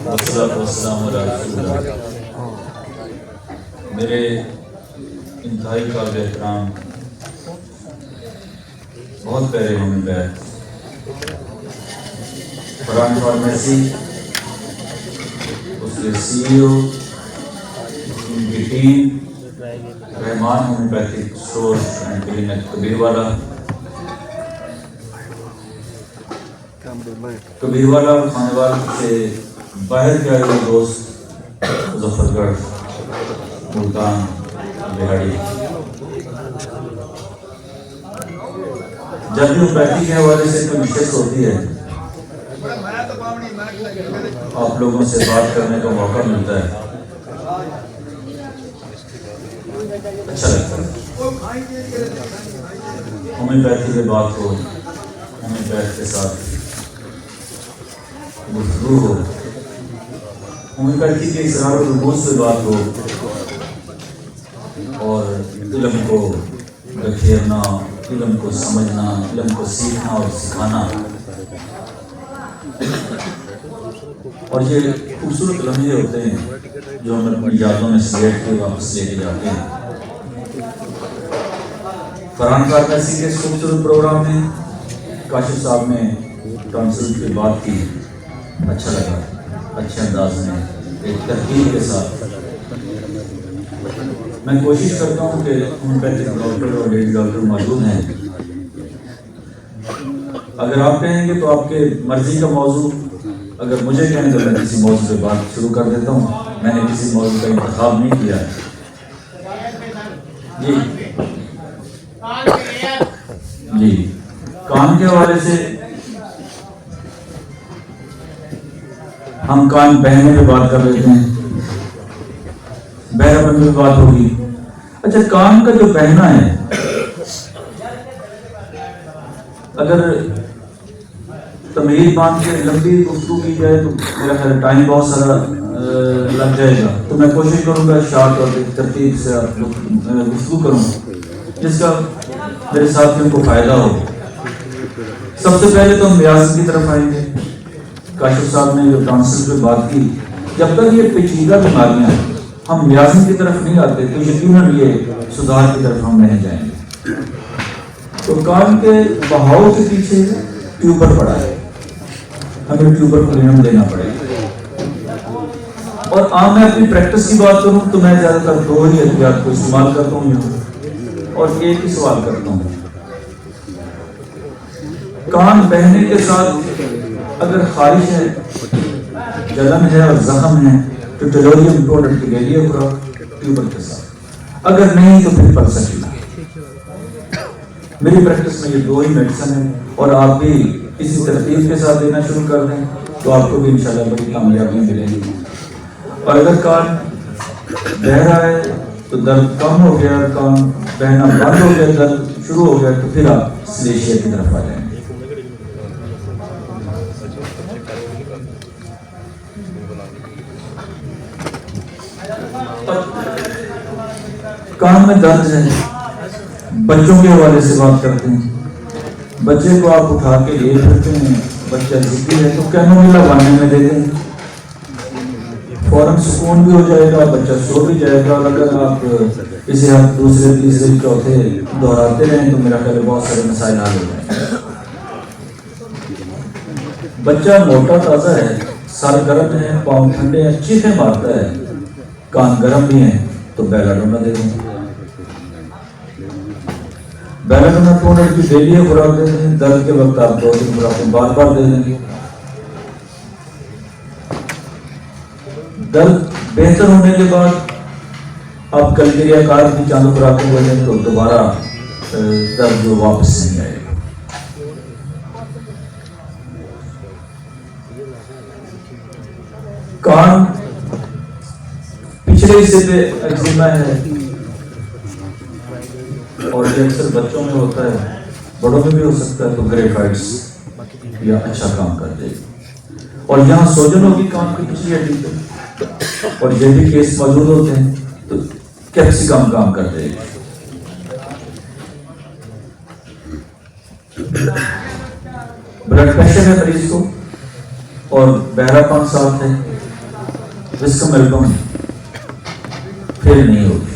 والصلاۃ والسلام علی رسول اللہ۔ میرے انتہائی قابل احترام بہت پیارے ہونے بیت فرحان فارمیسی، اس کے سی او، ان کی team, Rahman homeopathic store and clinic Kabir والا کھانے والا سے باہر کے آئے ہوئے دوست مظفر گڑھ، ملتان، بہاڑی، جب بھی ہومیوپیتھی کے حوالے سے کوئی نشست ہوتی ہے آپ لوگوں سے بات کرنے کا موقع ملتا ہے، اچھا لگتا ہے۔ ہومیوپیتھی کے بات ہو، ہومیوپیتھ کے ساتھ گفتگو ہو، ہومیوپیتھی کے اسرار و رموز سے بات ہو، اور علم کو بکھیرنا، علم کو سمجھنا، علم کو سیکھنا اور سکھانا، اور یہ خوبصورت لمحے ہوتے ہیں جو ہم اپنی یادوں میں سلیٹ کے واپس لے کے جاتے ہیں۔ فرحان فارمیسی کے اس خوبصورت پروگرام میں کاشف صاحب نے کونسل کی بات کی، اچھا لگا، اچھے انداز میں ایک ترکیب کے ساتھ۔ میں کوشش کرتا ہوں کہ ہومیوپیتھک ڈاکٹر اور لیڈی ڈاکٹر موجود ہیں، اگر آپ کہیں گے تو آپ کے مرضی کا موضوع، اگر مجھے کہیں تو میں کسی موضوع پہ بات شروع کر دیتا ہوں، میں نے کسی موضوع کا انتخاب نہیں کیا ہے۔ جی کان کے حوالے سے ہم کان بہنے پہ بات کر لیتے ہیں، بہرا بند پہ بات ہوگی۔ اچھا، کان کا جو بہنا ہے، اگر تمہید باندھ کے لمبی گفتگو کی جائے تو میرا خیال ٹائم بہت سارا لگ جائے گا، تو میں کوشش کروں گا شارٹ اور ترتیب سے گفتگو کروں جس کا میرے ساتھیوں کو فائدہ ہو۔ سب سے پہلے تو ہم میازن کی طرف آئیں گے۔ کاشف صاحب نے جو ٹانسل پہ بات کی، جب تک یہ پیچیدہ بیماریاں ہیں ہم میازن کی طرف نہیں آتے تو یقیناً یہ سدھار کی طرف ہم نہیں جائیں گے۔ تو کان کے بہاؤ کے پیچھے ٹیوبر پڑا ہے، ہمیں ٹیوبر کو انعام دینا پڑے گا۔ اور عام میں اپنی پریکٹس کی بات کروں تو میں زیادہ تر دو ہی احتیاط کو استعمال کرتا ہوں اور ایک ہی سوال کرتا ہوں۔ کان بہنے کے ساتھ اگر خارش ہے، جلن ہے اور زخم ہے تو ٹیلوریم پروڈکٹ کی لے لیے ٹیوبر کے ساتھ، اگر نہیں تو پھر پلسٹی۔ میری پریکٹس میں یہ دو ہی میڈیسن ہیں، اور آپ بھی اسی ترتیب کے ساتھ دینا شروع کر دیں تو آپ کو بھی انشاءاللہ بڑی کامیابیاں ملیں گی۔ اور اگر کان بہہ رہا ہے تو درد کم ہو گیا، کان بہنا بند ہو گیا، درد شروع ہو گیا، تو پھر آپ سلیشیا کی طرف آ جائیں گے۔ کان میں درد ہے، بچوں کے حوالے سے بات کرتے ہیں۔ بچے کو آپ اٹھا کے لیے پھرتے ہیں، بچہ ضدی ہے تو کینولا لگانے میں دے دیں، فوراً سکون بھی ہو جائے گا، بچہ سو بھی جائے گا۔ اور اگر آپ اسے آپ دوسرے تیسرے چوتھے دہراتے رہیں تو میرا خیال بہت سارے مسائل حل ہو جائیں گے۔ بچہ موٹا تازہ ہے، سر گرم ہے، پاؤں ٹھنڈے ہیں، چیخیں مارتا ہے، کان گرم بھی ہیں تو بیلاڈونا دے دیں۔ بیلاڈونا ٹونر کی ڈیلی خوراک دے دیں، درد کے وقت آپ 2 دن خوراک بار بار دے دیں۔ درد بہتر ہونے کے بعد آپ کلکریا کار کی چاند خوراکیں دے دیں تو دوبارہ درد جو واپس نہیں آئے گا۔ کان پچھلے حصے پہ ایگزیما ہے اور یہ اکثر بچوں میں ہوتا ہے، بڑوں میں بھی ہو سکتا ہے، تو گریفائٹس یا اچھا کام کر دے گی۔ اور یہاں سوجن ہوگی کان کی پچھلی ہڈی پہ، اور یہ بھی کیس موجود ہوتے ہیں تو کیپسیکم کام کر دے گی۔ بلڈ پریشر ہے مریض کو اور بہرا پن ساتھ ہے وسکم ایلبم پھر نہیں ہوگی.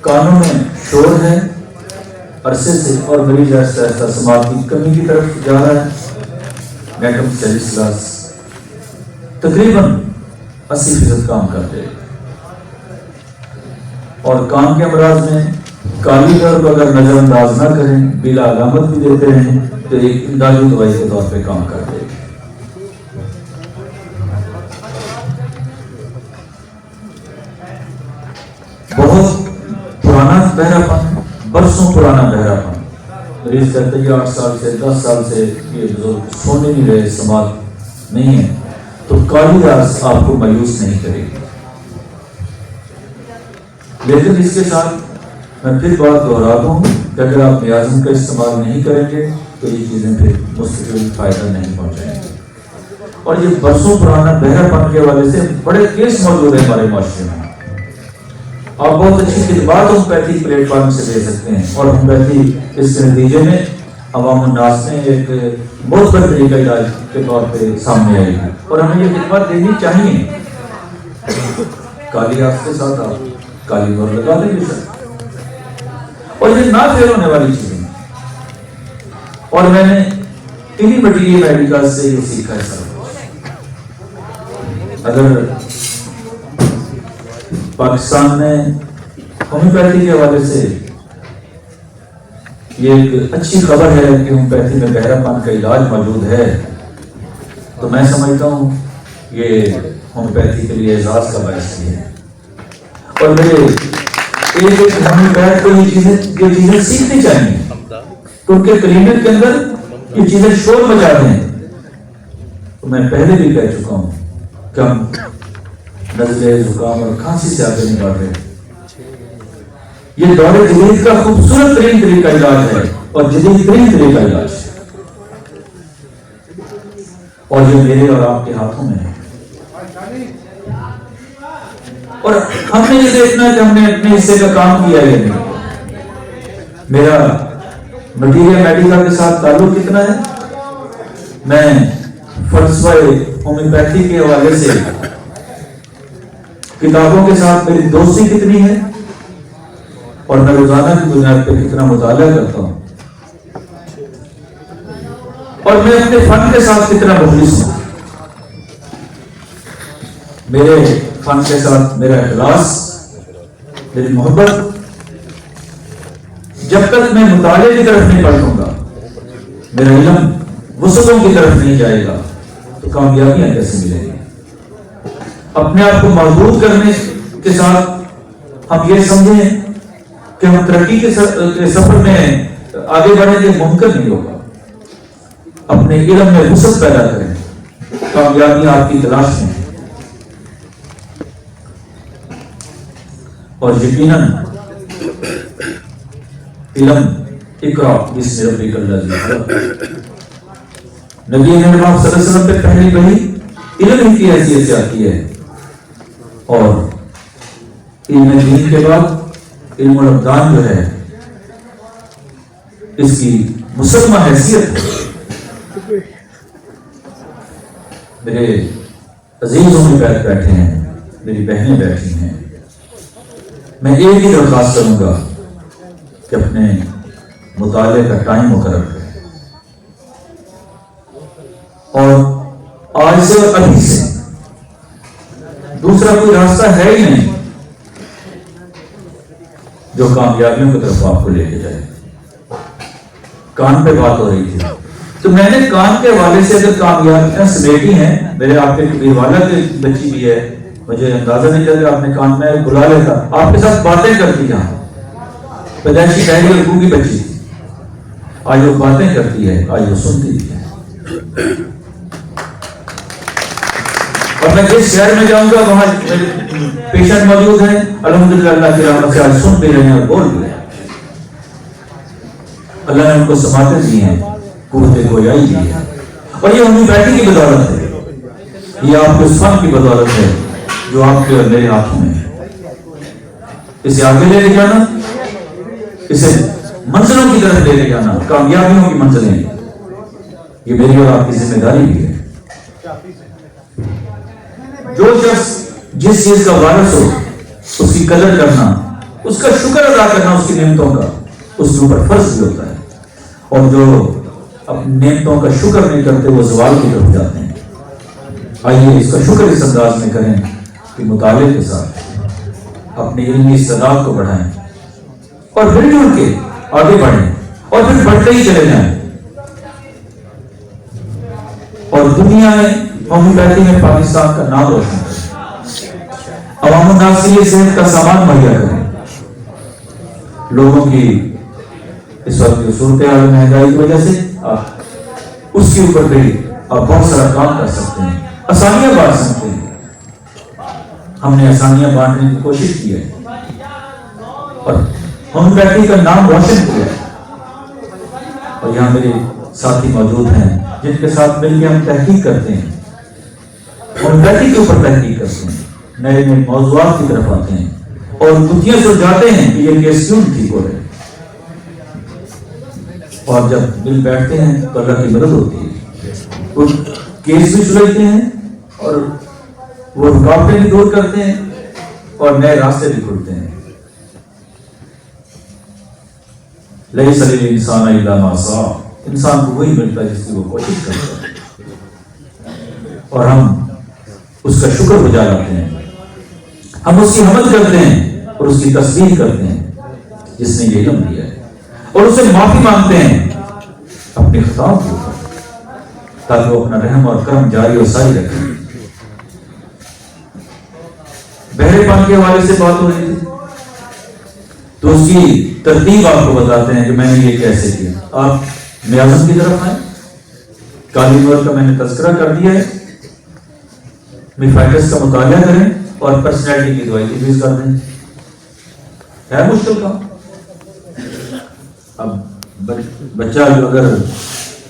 کانوں میں شور ہے عرصے سے اور مریض ایسا ایسا سماعت کی کمی کی طرف جا رہا ہے. نیٹم 40 لاکھ تقریباً 80% کام کرتے ہیں. اور کان کے امراض میں کالی دور کو اگر نظر انداز نہ کریں بلا علامت بھی دیتے ہیں تو ایک امدادی دوائی کے طور پہ کام کرتے ہیں. بہت پرانا بہرا پن، برسوں پرانا بہرا پن. مریض کہتے ہیں 8 سال سے 10 سال سے یہ بزرگ سونے نہیں رہے، سماعت نہیں ہے. تو کالی راز آپ کو مایوس نہیں کرے گی. لیکن اس کے ساتھ میں پھر بات دہرا دوں کہ اگر آپ میازم کا استعمال نہیں کریں گے تو یہ چیزیں پھر مستقل فائدہ نہیں پہنچائیں گے. اور یہ برسوں پرانا بہرا پن کے حوالے سے بڑے کیس موجود ہیں ہمارے معاشرے میں. آپ بہت اچھی خدمات ہومیوپیتھی پلیٹ فارم سے دے سکتے ہیں اور ہومیوپیتھی اس کے نتیجے میں عوام الناس میں ایک بہت بڑا طریقہ علاج کے طور پہ سامنے آئے گی اور ہمیں یہ خدمات دینی چاہیے. کالی آنکھ کے ساتھ آپ کالی دور لگا دیں گے سر، اور یہ نہ پھیل ہونے والی چیزیں. اور میں نے انہی مٹیریل میڈیکل سے یہ سیکھا ہے سر. اگر پاکستان میں ہومیوپیتھی کے حوالے سے یہ ایک اچھی خبر ہے کہ ہومیوپیتھی میں بہرا پن کا علاج موجود ہے تو میں سمجھتا ہوں یہ ہومیوپیتھی کے لیے اعزاز کا باعث ہے. اور میرے ایک ہومیوپیتھ کو یہ چیزیں سیکھنی چاہیے کیونکہ کلینک کے اندر یہ چیزیں شور مچاتے ہیں. تو میں پہلے بھی کہہ چکا ہوں کہ ہم نزلے زکام اور کھانسی سے آگے نہیں بڑھ رہے. یہ دور جدید کا خوبصورت ترین طریقہ علاج ہے اور جدید ترین طریقہ علاج ہے اور یہ میرے اور آپ کے ہاتھوں میں ہے. اور ہم نے یہ دیکھنا ہے کہ ہم نے اپنے حصے کا کام کیا ہے. میرا مٹیریل میڈیکل کے ساتھ تعلق کتنا ہے؟ میں فلسفہ ہومیوپیتھی کے حوالے سے کتابوں کے ساتھ میری دوستی کتنی ہے اور میں روزانہ کی بنیاد پہ کتنا مطالعہ کرتا ہوں اور میں اپنے فن کے ساتھ کتنا مخلص ہوں. میرے فن کے ساتھ میرا اخلاص، میری محبت، جب تک میں مطالعے کی طرف نہیں بڑھوں گا، میرا علم وسعتوں کی طرف نہیں جائے گا تو کامیابیاں کیسے ملیں گی؟ اپنے آپ کو محدود کرنے کے ساتھ ہم یہ سمجھیں کہ ہم ترقی کے سفر میں آگے بڑھیں گے، ممکن نہیں ہوگا. اپنے علم میں وسعت پیدا کریں، کامیابیاں آپ کی تلاش میں. اور یقیناً علم اقرا بسم ربک الذی خلق. نبی اکرم صلی اللہ علیہ وسلم پہ پہلی وحی علم کی حیثیت سے آتی ہے اور علم دین کے بعد علم الابدان جو ہے اس کی مسلمہ حیثیت ہے. میرے عزیزوں میں بیٹھے ہیں، میری بہنیں بیٹھی ہیں. میں ایک ہی درخواست کروں گا کہ اپنے مطالعے کا ٹائم مقرر کریں اور آج سے اور ابھی سے دوسرا کوئی راستہ ہے ہی نہیں جو کامیابیوں کی طرف آپ کو لے کے جائے. کان پہ بات ہو رہی تھی تو میں نے کان کے حوالے سے اگر کامیابیاں سمیٹی ہیں. میرے آپ کے کبیر والا کی بچی بھی ہے، مجھے اندازہ نہیں چلا کہ آپ نے کان میں بلا لیتا، آپ کے ساتھ باتیں کرتی جہاں پیدائشی ڈائری ابو کی بچی تھی. آج وہ باتیں کرتی ہے، آج وہ سنتی ہے. اور میں جس شہر میں جاؤں گا وہاں پیشنٹ موجود ہیں، الحمدللہ اللہ کی رحمت سے آج سن بھی رہے ہیں اور بول بھی رہے ہیں. اللہ نے ان کو سماعتیں دی ہیں، قوت گویائی دی ہے اور یہ ہومیوپیتھی کی بدولت ہے. یہ آپ کے فن کی بدولت ہے جو آپ کے اور میرے ہاتھوں میں ہے. اسے آگے لے کے جانا، اسے منزلوں کی طرف لے کے جانا، کامیابیوں کی منزلیں. یہ میری اور آپ کی ذمہ داری بھی ہے. جو شخص جس چیز کا وارث ہو اس کی قدر کرنا، اس کا شکر ادا کرنا اس کی نعمتوں کا اس کے اوپر فرض بھی ہوتا ہے. اور جو اپنی نعمتوں کا شکر نہیں کرتے وہ زوال کی طرف جاتے ہیں. آئیے اس کا شکر اس انداز میں کریں کہ مطالعے کے ساتھ اپنی علمی استعداد کو بڑھائیں اور مل جل کے آگے بڑھیں اور پھر بڑھتے ہی چلے جائیں. اور دنیا میں ہومیوپیتھی میں پاکستان کا نام روشن کریں. عوام الناس کے لیے صحت کا سامان مہیا کریں. لوگوں کی اس وقت صورتحال مہنگائی کی وجہ سے آپ اس کے اوپر بھی آپ بہت سارا کام کر سکتے ہیں، آسانیاں بانٹ سکتے ہیں. ہم نے آسانیاں بانٹنے کی کوشش کی ہے اور ہومیوپیتھی کا نام روشن کیا ہے. اور یہاں میرے ساتھی موجود ہیں جن کے ساتھ مل کے ہم تحقیق کرتے ہیں، ہومیوپیتھی کے اوپر تحقیق کرتے ہیں، نئے نئے موضوعات کی طرف آتے ہیں اور گتھیاں سلجھاتے ہیں کہ یہ کیس کیوں ٹھیک ہو رہے. اور جب مل بیٹھتے ہیں تو اللہ کی مدد ہوتی ہے. وہ کیس بھی سلجھتے ہیں اور وہ رکاوٹیں بھی دور کرتے ہیں اور نئے راستے بھی کھلتے ہیں. لیس للانسان الا ما سعى، انسان کو وہی ملتا ہے جس کی وہ کوشش کرتا ہے. اور ہم اس کا شکر بجا لاتے ہیں، ہم اس کی حمد کرتے ہیں اور اس کی تسبیح کرتے ہیں جس نے یہ علم دیا ہے، اور اسے معافی مانگتے ہیں اپنے خطاؤں کے اوپر تاکہ وہ اپنا رحم اور کرم جاری و ساری رکھے. بحر پان کے حوالے سے بات ہو رہی تھی تو اس کی ترتیب آپ کو بتاتے ہیں کہ میں نے یہ کیسے کیا. آپ میازم کی طرف آئیں. کالی نور کا میں نے تذکرہ کر دیا ہے. میفائٹس کا مطالعہ کریں اور پرسنالٹی کی دوائی تجویز کر دیں. ہے مشکل کام. اب بچہ اگر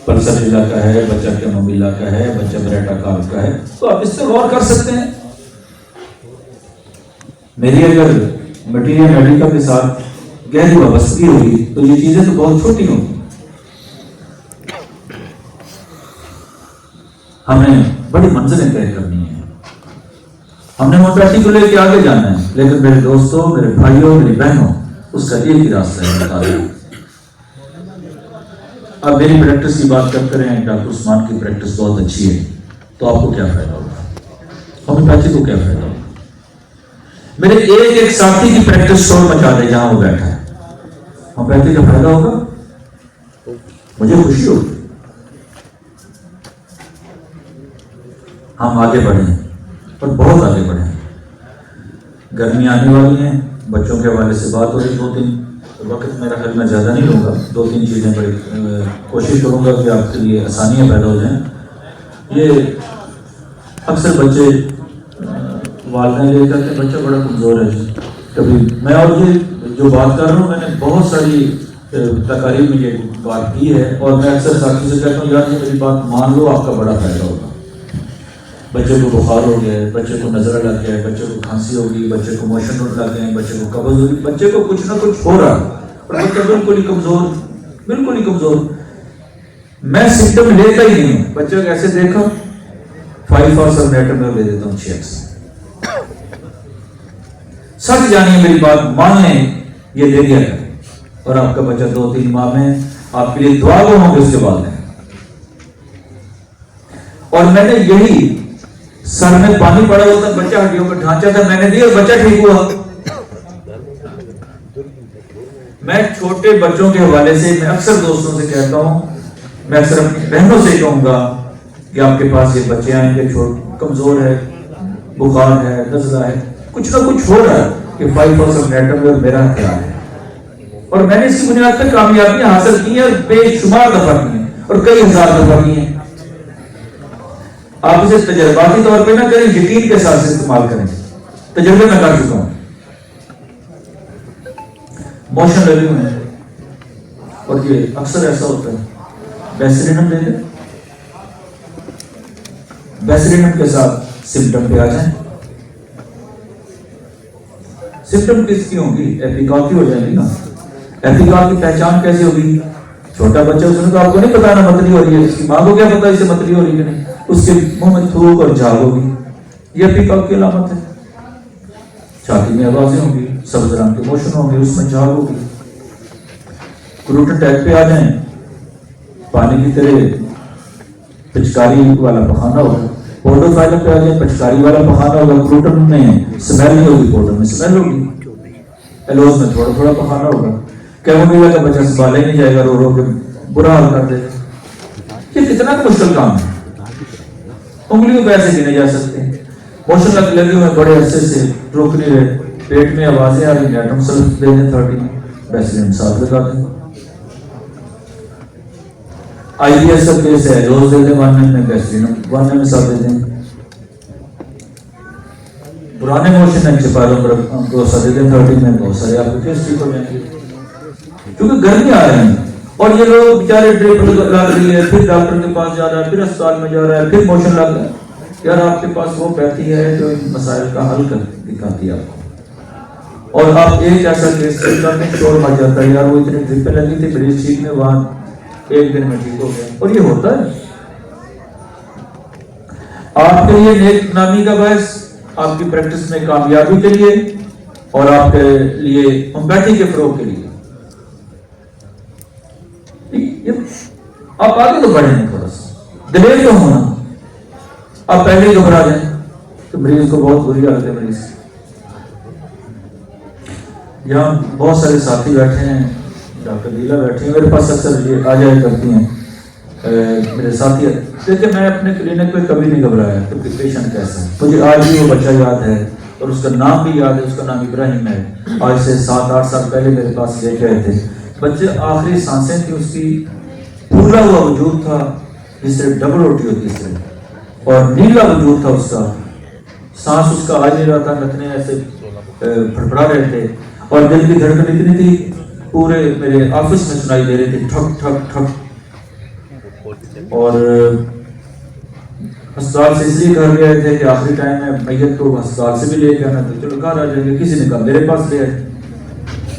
پلسر علاقہ ہے، بچہ کیموم علاقہ ہے، بچہ بریٹا کار کا ہے تو آپ اس سے غور کر سکتے ہیں. میری اگر مٹیریل میڈیکل کے ساتھ گہری وابستگی ہوگی تو یہ چیزیں تو بہت چھوٹی ہوں گی. ہمیں بڑی منزلیں طے کرنی ہیں. ہم نے ہومیوپیتھی کو لے کے آگے جانا ہے، لیکن میرے دوستوں، میرے بھائیوں، میری بہنوں، اس کا ایک ہی راستہ ہے مطالعہ. اب میری پریکٹس کی بات کرتے رہے ہیں. ڈاکٹر عثمان کی پریکٹس بہت اچھی ہے تو آپ کو کیا فائدہ ہوگا؟ ہومیوپیتھی کو کیا فائدہ ہوگا؟ میرے ایک ساتھی کی پریکٹس شور مچا دے جہاں وہ بیٹھا ہے، ہومیوپیتھی کا فائدہ ہوگا؟ مجھے خوشی ہوگی. ہم آگے بڑھیں اور بہت آگے بڑھیں. گرمی آنے والی ہیں، بچوں کے حوالے سے بات ہو رہی. 2-3 وقت میرا خیال میں زیادہ نہیں ہوگا. 2-3 چیزیں بڑی کوشش کروں گا کہ آپ کے لیے آسانیاں پیدا ہو جائیں. یہ اکثر بچے والدین لے کر کے بچہ بڑا کمزور ہے جی. کبھی میں اور یہ جو بات کر رہا ہوں میں نے بہت ساری تقاریب میں یہ بات کی ہے اور میں اکثر ساتھی سے کہتا ہوں یار یہ میری بات مان لو، آپ کا بڑا فائدہ ہوگا. بچے کو بخار ہو گیا ہے، بچے کو نظر لگ گیا ہے، بچے کو کھانسی ہوگی، بچے کو موشن لگ گئے ہیں، بچے کو قبض ہوگی، بچے کو کچھ نہ کچھ ہو رہا ہے اور بچہ بالکل ہی کمزور، بالکل ہی کمزور. میں سمٹم لیتا ہی نہیں ہوں. بچے کو ایسے دیکھا 5 اور سبنیٹر میں دے دیتا ہوں 6x. سچ جانیے میری بات مان لیں، یہ دے دیا کریں اور آپ کا بچہ 2-3 ماہ میں آپ کے لیے دعا گو ہوں گے اس کے بعد. اور میں نے یہی سر میں پانی پڑا ہوتا، بچہ ہڈیوں کا ڈھانچہ تھا، میں نے دیا اور بچہ ٹھیک ہوا. میں چھوٹے بچوں کے حوالے سے میں اکثر دوستوں سے کہتا ہوں، میں اکثر اپنی بہنوں سے کہوں گا کہ آپ کے پاس یہ بچے آئیں گے کمزور ہے، بخار ہے، نزلہ ہے، کچھ نہ کچھ ہو رہا ہے کہ 5 اور سبنیٹر میں میرا خیال ہے. اور میں نے اس کی بنیاد پر کامیابیاں حاصل کی ہیں اور بے شمار دفعہ کی ہیں اور کئی ہزار دفعہ کی ہیں. آپ اسے تجرباتی طور پہ نہ کریں، یقین کے ساتھ استعمال کریں. تجربے میں کر چکا ہوں. موشن لگے ہوئے ہیں اور یہ اکثر ایسا ہوتا ہے. بیسرینم لے لیں، بیسرینم کے ساتھ سمٹم پہ آ جائیں. سمٹم کس کی ہوں گی؟ ایپیکال کی ہو جائے گی نا. ایپیکال کی پہچان کیسے ہوگی؟ چھوٹا بچہ اس نے تو آپ کو نہیں پتا نا متلی ہو رہی ہے، اس کی ماں کو کیا پتا اسے متلی ہو رہی ہے کہ نہیں، اس کے منہ میں تھوک اور جھاگ ہوگی، یہ پیکاک کی علامت ہے. چھاتی میں آوازیں ہوں گی، سبز رنگ کے موشن ہوں گے، اس میں جھاگ ہوگی. کروٹن ٹیک پہ آ جائیں، پانی کی طرح پچکاری والا پخانا ہوگا. پوڈو فائلر پہ آ جائیں، پچکاری والا پخانا ہوگا. کروٹن میں سمیل نہیں ہوگی، پوڈر میں سمیل ہوگی. ایلوز میں تھوڑا تھوڑا پخانا ہوگا. کیمومیلا کا بچہ سنبھالا ہی نہیں جائے گا، رو رو کے برا حال کر دے گا. یہ کتنا مشکل کام ہے، انگلیوں پہ ایسے گنے جا سکتے ہیں. موشن لگے ہوئے بڑے عرصے سے روک نہیں رہے، پیٹ میں آوازیں آ رہی ہیں، ایٹم سلف دے دیں 30 بیسلین ساتھ لگا دیں. آئی بی ایس کا کیس ہے، روز دے دیں 1 میں بیسلین 1 میں ساتھ دے دیں. پرانے موشن ہے چپاروں پر گوسا دے دیں 30 میں، بہت سارے آپ کو کیس ٹھیک ہو جائیں گے. کیونکہ گرمی آ رہی ہیں اور یہ لوگ بیچارے ڈرپ لگ رہی ہے، پھر ڈاکٹر کے پاس جا رہا ہے، پھر اسپتال میں جا رہا ہے، پھر موشن لگ رہا ہے. یار آپ کے پاس وہ بیٹھی ہے جو ان مسائل کا حل کر دکھاتی ہے آپ کو، اور آپ ایک ایسا کیس کرتے ہیں شور مر جاتا ہے، یار وہ اتنی ڈرپیں لگی تھی مریض ٹھیک میں وہاں 1 دن میں ٹھیک ہو گیا. اور یہ ہوتا ہے آپ کے لیے نیک نامی کا باعث، آپ کی پریکٹس میں کامیابی کے لیے اور آپ کے لیے ہومیوپیتھی کے فروغ کے لیے. آپ آگے تو بڑھیں، تھوڑا سا دلیر کیوں ہونا. آپ پہلے ہی گھبرا جائیں تو مریض کو بہت بری حالت ہے. مریض یہاں بہت سارے ساتھی بیٹھے ہیں، ڈاکٹر دیلا بیٹھے ہیں، میرے پاس اکثر یہ آ جائے کرتی ہیں میرے ساتھی. دیکھیں میں اپنے کلینک پہ کبھی نہیں گھبرایا کہ پیشنٹ کیسا ہے. مجھے آج بھی وہ بچہ یاد ہے اور اس کا نام بھی یاد ہے، اس کا نام ابراہیم ہے. آج سے 7-8 سال پہلے میرے پاس لے کے آئے تھے. بچے آخری سانسیں تھی، اس کی پھولا ہوا وجود تھا جس طرح ڈبل روٹی ہوتی اس طرح، اور نیلا وجود تھا اس کا. سانس اس کا آ نہیں رہا تھا، نتنے ایسے پھڑپڑا رہے تھے، اور دل کی دھڑکن اتنی تھی پورے میرے آفس میں سنائی دے رہی تھی، ٹھک ٹھک ٹھک. اور ہسپتال سے اس لیے گھر گئے تھے کہ آخری ٹائم میں میت کو ہسپتال سے بھی لے کے آنا تھا، چلو گھر آ جائیں گے. کسی نے کہا میرے پاس لے آئے.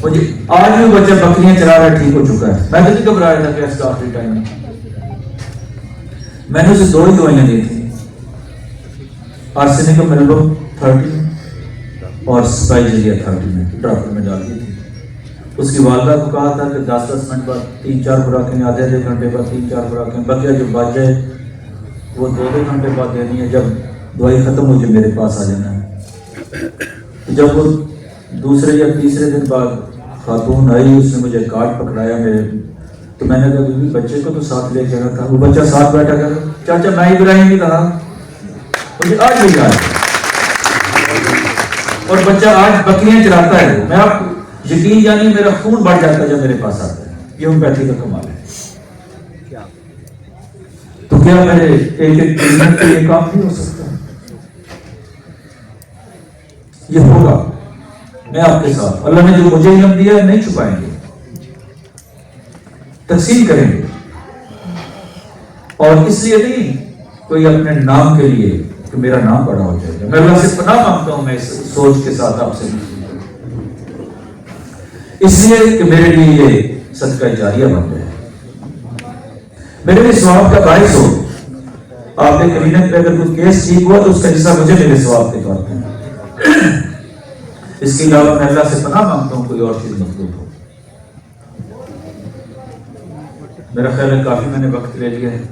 مجھے آج بھی بچہ بکریاں چلا رہا ہے، ٹھیک ہو چکا ہے. میں تو نہیں گھبرایا تھا کہ اس کا آخری ٹائم میں نے اسے 2 ہی دوائیاں دی تھی، آرسینک میرلو 30 اور سپائجلیا 30 میں ڈراپر میں ڈال دی تھی. اس کی والدہ کو کہا تھا کہ 10-10 منٹ بعد 3-4 خوراکیں، آدھے گھنٹے بعد 3-4 خوراکیں، بقیہ جو بچ جائے وہ 2 گھنٹے بعد دینی ہے. جب دوائی ختم ہو جائے میرے پاس آ جانا ہے. جب وہ دوسرے یا تیسرے دن بعد خاتون آئی، اس نے مجھے کارڈ پکڑایا میرے، تو میں نے کہا بیوی بچے کو تو ساتھ لے کے آنا تھا. وہ بچہ ساتھ بیٹھا کر چاچا میں ابراہیم ہی کہا. مجھے آج بھی یاد ہے. اور بچہ آج بکریاں چراتا ہے. میں آپ یقین جانی میرا خون بڑھ جاتا ہے جب میرے پاس آتا ہے. یہ ہومیوپیتھی کا کمال ہے. تو کیا میرے ایک کلینک پہ یہ کام نہیں ہو سکتا؟ یہ ہوگا. میں آپ کے ساتھ، اللہ نے جو مجھے علم دیا ہے نہیں چھپائیں گے، تقسیم کریں گے. اور اس لیے نہیں کوئی اپنے نام کے لیے کہ میرا نام بڑا ہو جائے گا. میں اللہ سے پناہ مانگتا ہوں، میں اس سوچ کے ساتھ آپ سے اس لیے کہ میرے لیے یہ صدقہ جاریہ بن جائے، میرے لیے ثواب کا باعث ہو. آپ کے کلینک پہ اگر کوئی کیس ٹھیک ہوا تو اس کا حصہ مجھے میرے ثواب کے طور پہ. اس کے علاوہ میں اللہ سے پناہ مانگتا ہوں کوئی اور چیز مطلوب ہو. میرا خیال ہے کافی میں نے وقت لے لیا ہے.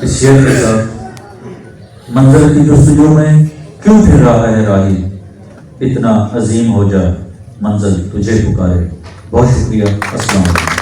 اس شعر کے ساتھ منزل کی جستجو میں کیوں پھر رہا ہے راہی، اتنا عظیم ہو جا منزل تجھے پکارے. بہت شکریہ. السلام علیکم.